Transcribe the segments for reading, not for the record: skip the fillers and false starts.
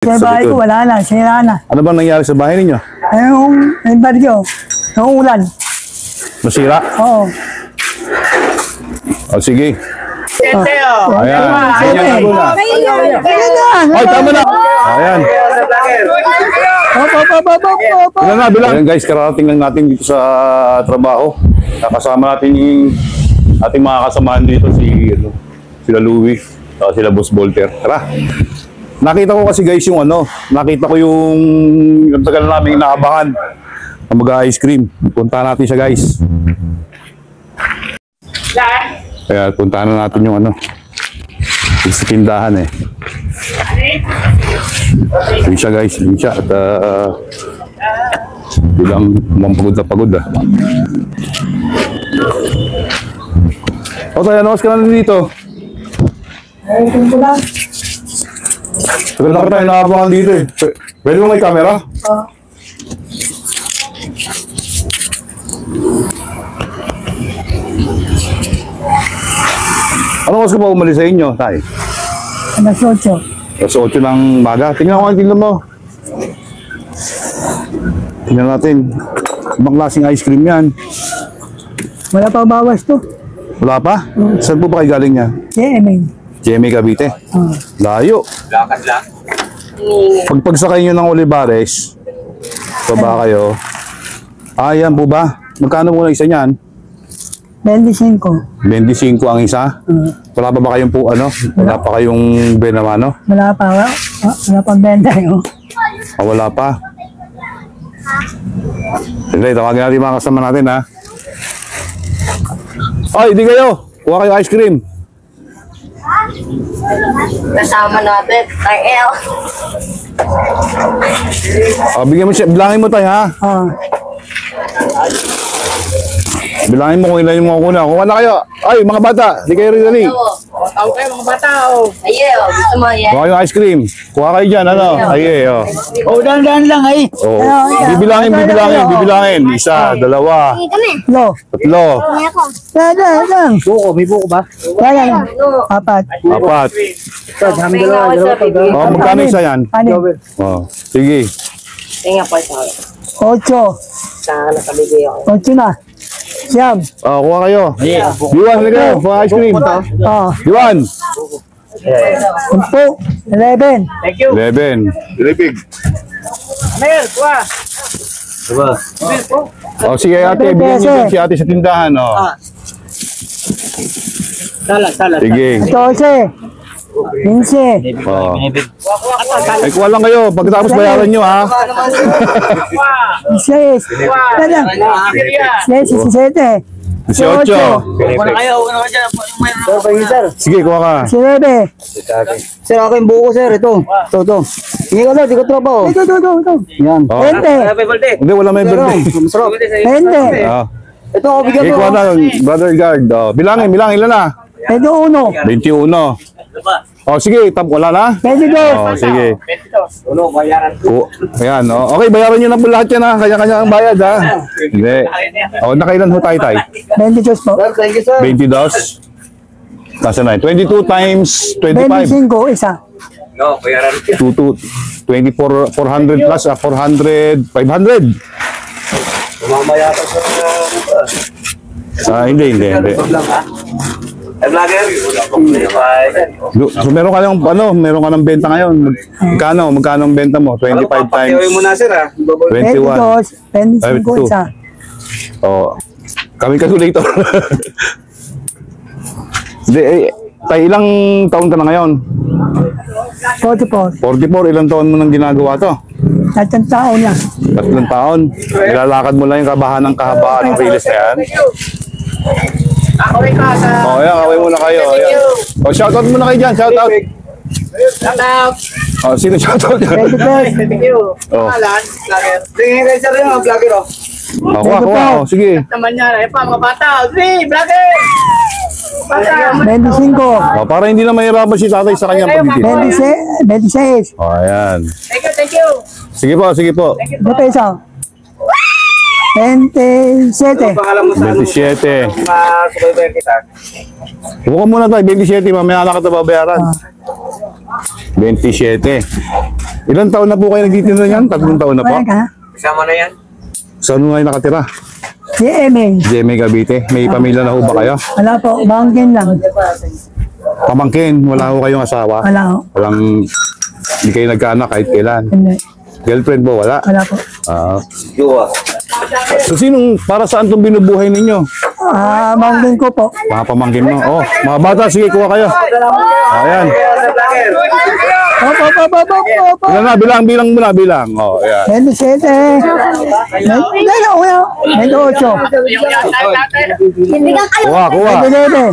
Sa bahay ko, wala na, sira na. Ano bang nangyari sa bahay ninyo? Yung bagyo, yung ulan. Nasira? Oo. O, sige. Oh. Ayan. Ayan na. Ay, tama na. Ayan. Bilang. Ayan guys, karating lang natin dito sa trabaho. Nakasama natin yung ating mga kasamahan dito, sila Louie, sila Boss Volter. Tara. Nakita ko kasi guys yung nakita ko yung tagal namin inaabangan na mag-ice cream. Punta natin siya guys. Kaya punta na natin yung sa tindahan eh. Yun siya guys, yun siya. At bilang mampagod na pagod ah. O tayo, nawas ka na dito. Tagal na tayo nakabangan dito eh. Pwede mo may camera? Oo. Anong oras ka pa umalis sa inyo, Tay? Alas 8. Alas 8 ng maga. Tingnan mo. Tingnan natin. Ibang klaseng ice cream yan. Wala pa bawas to. Wala pa? Saan po ba kayo galing niya? GMA Cavite. Layo. Lakad lang. Pagsakay nyo ng Olivares, baba kayo. Yan po ba? Magkano muna isa niyan? 25. 25 ang isa? Wala pa ba kayong wala pa kayong benamano? Wala pa. Wala pang benta yun. Wala pa. Sige, tawagin natin mga kasama natin ha. Ay, di kayo. Kuha kayo ice cream. Kasama natin, Tangel. Bigyan mo siya, bilangin mo tayo ha. Bilangin mo kung ilan yung mga kuna. Kuha na kayo. Ay, mga bata, di kayo rin dali. Tawag kayo mga bata. Aye, gusto mo yan? Kuha yung ice cream. Kuha kayo dyan, Dahan-dahan lang ay. Bibilangin. Isa, dalawa, tatlo. Dahan-dahan. May buko ba? Dahan-dahan. Apat. Magkano isa yan? Sige. Tingnan po sa 8. Saan nakabigay ako? 8 na. Siyam. Kuha kayo. Diwan, halika kayo. Kuha ice cream. Diwan. 10. 11. Thank you. 11. Lipig. Mel, kuha. Sige ate, bigyan niyo si ate sa tindahan. Salat. Sige. 12. 15. Ay, kuha lang kayo. Pagkatapos bayaran nyo, ha? 16. 17. 18. Una kayo dyan. Sige, kuha ka. 19. Sir, ako yung buko, sir. Ito. Hindi ko na, di ko tropa, oh. Ito. Yan. 20. Hindi, wala may birthday. Masarap. 20. Ito, ako bigyan Kuha mo. na, brother guard. Bilangin, ilan na? 21. 21. Sige, wala na? 22. Sige. 22. Ulo, bayaran. Ayan, okay, bayaran nyo na po lahat yan, ha? Kanya-kanya ang bayad, ha? Hindi. Nakailan ho tayo, Tay? 22 po. Sir, thank you, sir. 22. Nasa na 22 times 25. 25 isa. No, bayaran. 24, 400 plus, 400, 500. Mamaya pa sa... Hindi. Vlogger. So meron ka ng benta ngayon. Magkano ang benta mo? 25 times. Patiwin mo na, sir, ha? 21. 25 isa. Kami calculator. Hindi, Tay, ilang taon ka na ngayon? 44. 44, ilang taon mo nang ginagawa to? 3 taon na. 3 taon. Nilalakad mo lang yung kahabaan ng release na yan. Ako rin ka sa... Yan, kaway muna kayo. Shoutout muna kayo dyan, shoutout. Shoutout. Sino shoutout dyan? Thank you. Pangalan, vlogger. Tingin kayo, sir, yung vlogger, oh. Kuha. Sige. Naman niya, mga bata. Sige, vlogger. Bata. 25. Para hindi na mahirapan si tatay sa kanyang pagtitin. 26. Ayan. Thank you. Sige po. Ito isa. 27. Pangalan mo sa 27. masubaybayan kita. Buka muna tayo, 27. Mamaya na kita babayaran. 27. Ilang taon na po kayo nagtitinda niyan? 3 taon na po? Wala ka? Kasama na yan. Saan mo kayo nakatira? Si Emil. GMA Cavite. May pamilya na ho ba kayo? Wala po. Bangkin lang. Pamangkin, wala ho kayong asawa? Wala po. Walang, hindi kayo nagkaanak kahit kailan? Hindi. Girlfriend po, wala? Wala po. So, para saan itong binubuhay ninyo? Bangkin ko po. Mga pamangkin mo. Oh, mga bata, sige, kuha kayo. Ayan. Opo. Ilan na, bilang muna, bilang. Oh, ayan. 27. 28. Kuha. 29.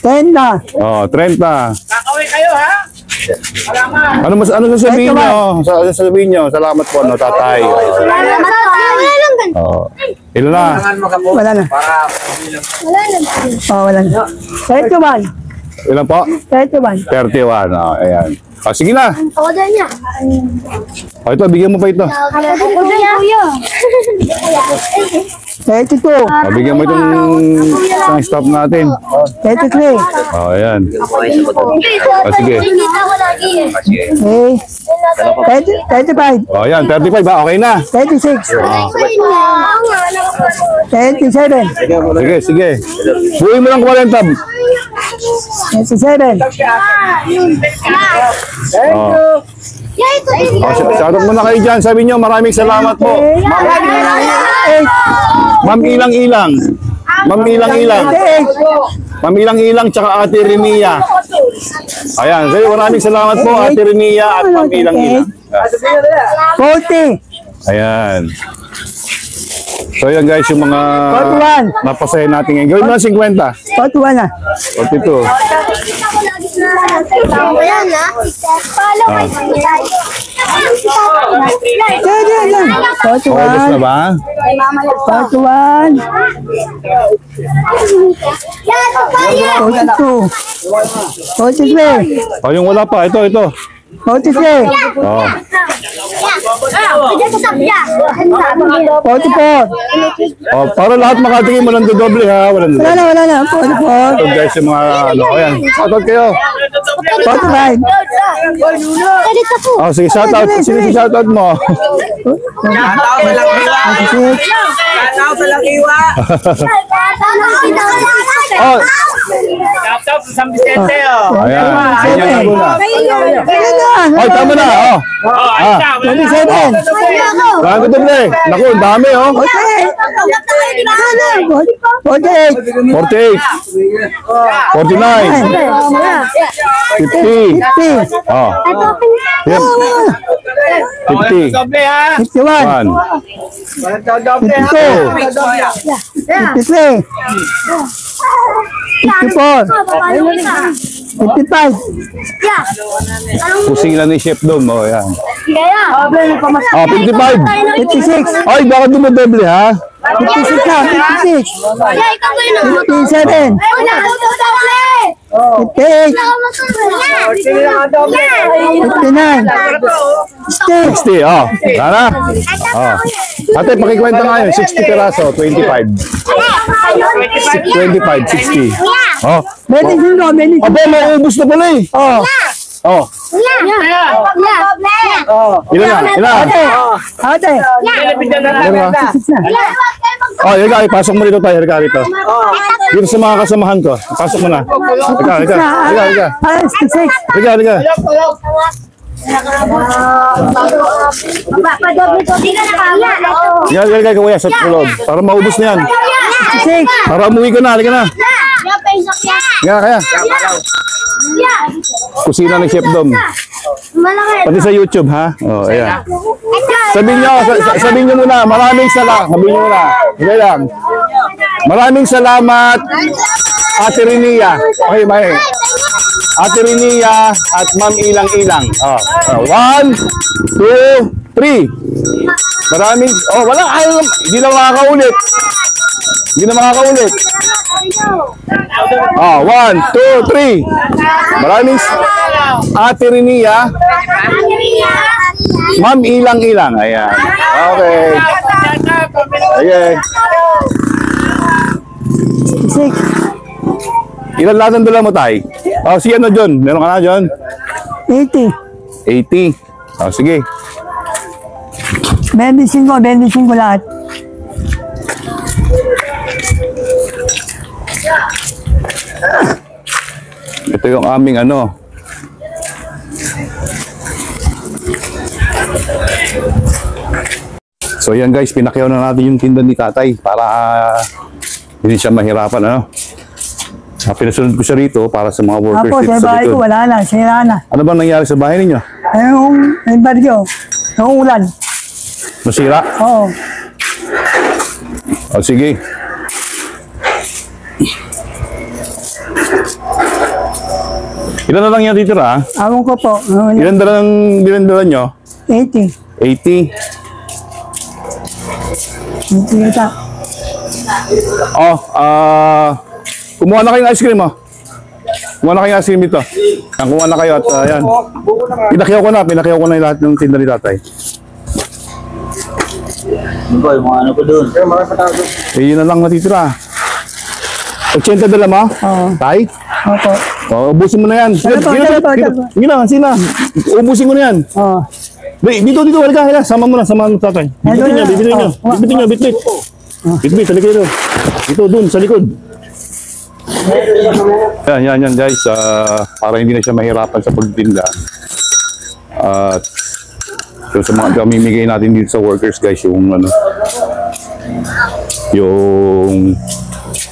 30. Oh, 30. Kakawin kayo, ha? Salamat. Ano sasabihin nyo? Sasabihin nyo, salamat po, no, tatay. Oh. Ilan na? Wala na. Wala na. 31. Ilan po? 31. 31. Oh, ayan. Oh, sige na. Order niya. Oh, ito, bigyan mo pa ito. Kuya. 32. Oh, bigyan mo itong isang stop natin. 33. Oh, ayan. Oh, sige. Okay. 35. Oh, ayan. 35 ba? Okay na. 36. 37. Sige. Buhay mo lang 40. 37. Oh. Oh, shoutout muna kayo dyan. Sabi nyo, maraming salamat po. Ma'am Ilang-Ilang. Ma'am Ilang-Ilang, tsaka Ate Renia. Ayan, so maraming salamat po, Ate Renia at Ma'am Ilang-Ilang. 40. Ayan. So yan guys, yung mga 41. napasaya natin ngayon. Gawin mo na 50. 41 na. 42. Yan. Ubus na 41. ba? 41. 42. 43. O yung wala pa, ito. 43. Oh. 44. Oh, para lahat makatingin mo lang doble ha. Walang doble. Wala na. 44. So guys, yung mga ano, ayan. Shoutout kayo. 45. Oh, sige, shoutout. Sino si shoutout mo? Tao sa lakiwa. 46. Tao sa lakiwa. Oh, Tao sa San Vicente, oh. ayan. Ganyan na muna. Oh, tama na. Oh. Oh, ayun na. Wala na. 27. Wala ko doble. Naku, ang dami oh. 48. 48. 49. 50. 50. Oh. Yep. 50. Doble, ha? 51. 1. Walang doble, ha? 53. 54. 55. Kusing lang ni Chef Dom. Oh, yan. Oh, 55. 56. Ay, baka dumodoble ha. 56 na. 56. 57. 58. 59. 60. 60. Oh. Sana. Oh. Ate, pakikwenta nga yun. 60 peraso. 25. 25. 60. Oh. Medicine ko. Medicine. Aba, maubos na pala eh. Oh. Oh. Ilan na? Ilan? Ate. Television na Ilan na? 56 na. Oh, Hergari, pasok mo dito tayo, Hergari to. Dito sa mga kasamahan ko. Pasok mo na. Hergari. 66. Hergari. Yan, Hergari, kuya, sa loob. Para maubos na yan. 66. Para umuwi ka na, halika na. Kaya. Kusina ng Chef Dom. Pati sa YouTube, ha? Oh, ayan. Sabihin nyo muna, maraming salamat. Sabihin nyo muna. Okay lang. Maraming salamat, Ate Renia. Okay, may. Ate Renia at Ma'am Ilang-Ilang. Oh, 1, 2, 3. Maraming, wala. Hindi na makakaulit. Oh, 1, 2, 3. Maraming Ate Renia, Ma'am Ilang-Ilang. Ayan. Okay. Okay. 66. Ilan lahat ang dala mo, tay? Oh, si ano, John? Meron ka na, John? 80. 80. Ah, sige. 25 lahat. Ito yung aming ano. So yan guys, pinakyaw na natin yung tinda ni tatay para hindi siya mahirapan, ano. Pinasunod ko siya rito para sa mga workers Tapos, dito sa sa bahay ko, likod. wala na, sira na. Ano bang nangyari sa bahay ninyo? Yung bagyo, yung ulan. Nasira? Oo. O sige. Ilan na lang yan titira, ha? Awang ko po. Ilan dala nyo? 80. 80. Hindi kita. Oh, kumuha na kayo ng ice cream, oh. Kumuha na kayo ng ice cream dito. Yan, kumuha na kayo at yan. Pinakyaw ko na yung lahat ng tinda ni tatay. Boy, mga ano ko doon. Eh, yun na lang natitira. 80 dala mo? Oo. Tay? Opo. Oh, ubusin mo na yan. Sige, Ano po, sige, ano po, sige, ano po? sige na, sige na. Ubusin mo na yan. Oo. Wait, dito, halika. Sama mo na tatay. Bitbitin nyo, bitbitin nyo. Oh. Bitbitin nyo, bitbit. Bitbit, sa likod dito. Dito, dun, sa likod. Yan guys. Para hindi na siya mahirapan sa pagtinda. At so, sa mga pamimigay natin dito sa workers guys, yung ano, yung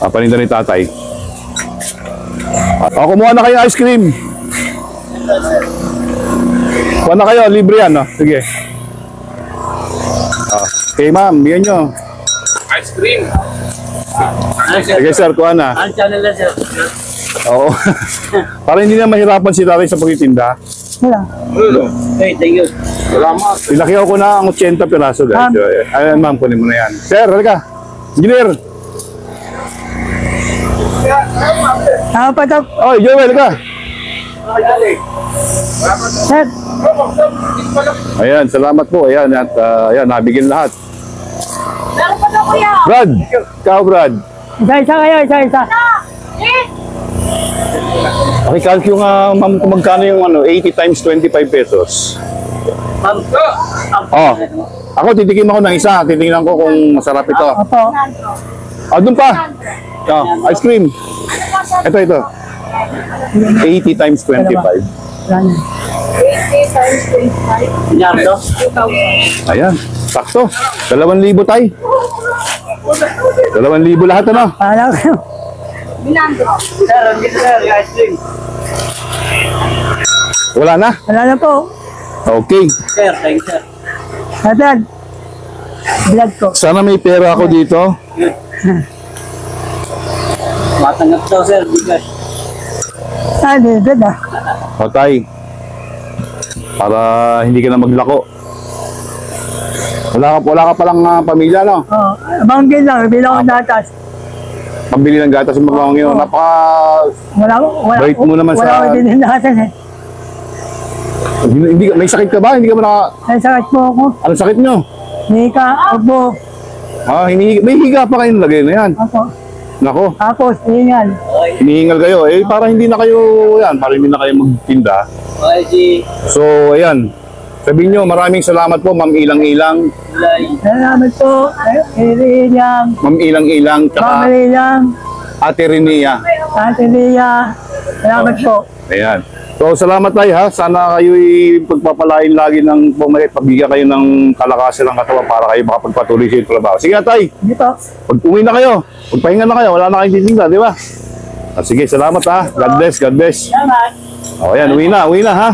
paninda ni tatay. Kumuha na kayo ng ice cream. Kuha na kayo, libre yan. Sige. Okay ma'am, bigyan nyo. Ice cream. Sige sir, kuha na. Ang channel na sir. Oo. Para hindi na mahirapan si tatay sa pagtitinda. Wala. Okay, thank you. Salamat. Ilakyaw ko na ang 80 piraso guys. Ayan ma'am, kunin mo na yan. Sir, halika. Engineer. Patak. Oy, Joel, halika. Sir. Ayan, salamat po. Ayan, at ayan, nabigyan lahat. Brad, ikaw Brad. Isa kayo, isa. Pakicalculate nga ma'am kung magkano yung ano, 80 times 25 pesos. Oh, ako titikim ako ng isa. Titingnan ko kung masarap ito. Opo. Doon pa. Ice cream. Ito. 80 times 25. Wala na. Pinardo. Ayan, sakto. 2,000 tay. 2,000 lahat ano? Para kayo. Sir, andito sir, yung ice cream. Wala na? Wala na po. Okay. Sir, thank you sir. Nathan. Vlog ko. Sana may pera ako dito. Matanggap daw sir, bigas. Dito na. O tay. Para hindi ka na maglako. Wala ka palang pamilya, no? Oo. Bangkin lang. Bilang ko datas. Pambili ng gatas yung mga ngayon. Wala. Bait mo naman sa- Wala ko din datas eh. May sakit ka ba? Hindi ka ba Ay, sakit po ako. Ano sakit nyo? Nika. Opo. May higa pa kayo nilagay na yan. Opo. Nako, Tapos, ingal. hinihingal kayo. Eh, para hindi na kayo, para hindi na kayo magtinda. Okay, si So, ayan. Sabihin nyo, maraming salamat po, Ma'am Ilang-Ilang. Kulay. Salamat po. Irinyang. Ma'am Ilang-Ilang, tsaka Pamilinyang. Ate Rinea. Ate Lia. Salamat po. Ayan. So, salamat tayo ha. Sana kayo'y pagpapalain lagi ng pumalit. Pagbigyan kayo ng kalakasan ng katawan para kayo makapagpatuloy sa trabaho. Sige na tay. Dito. Pag uwi na kayo, pagpahinga na kayo, wala na kayong titingnan, di ba? Sige, salamat ha. God bless, God bless. Salamat. O, ayan, uwi na ha.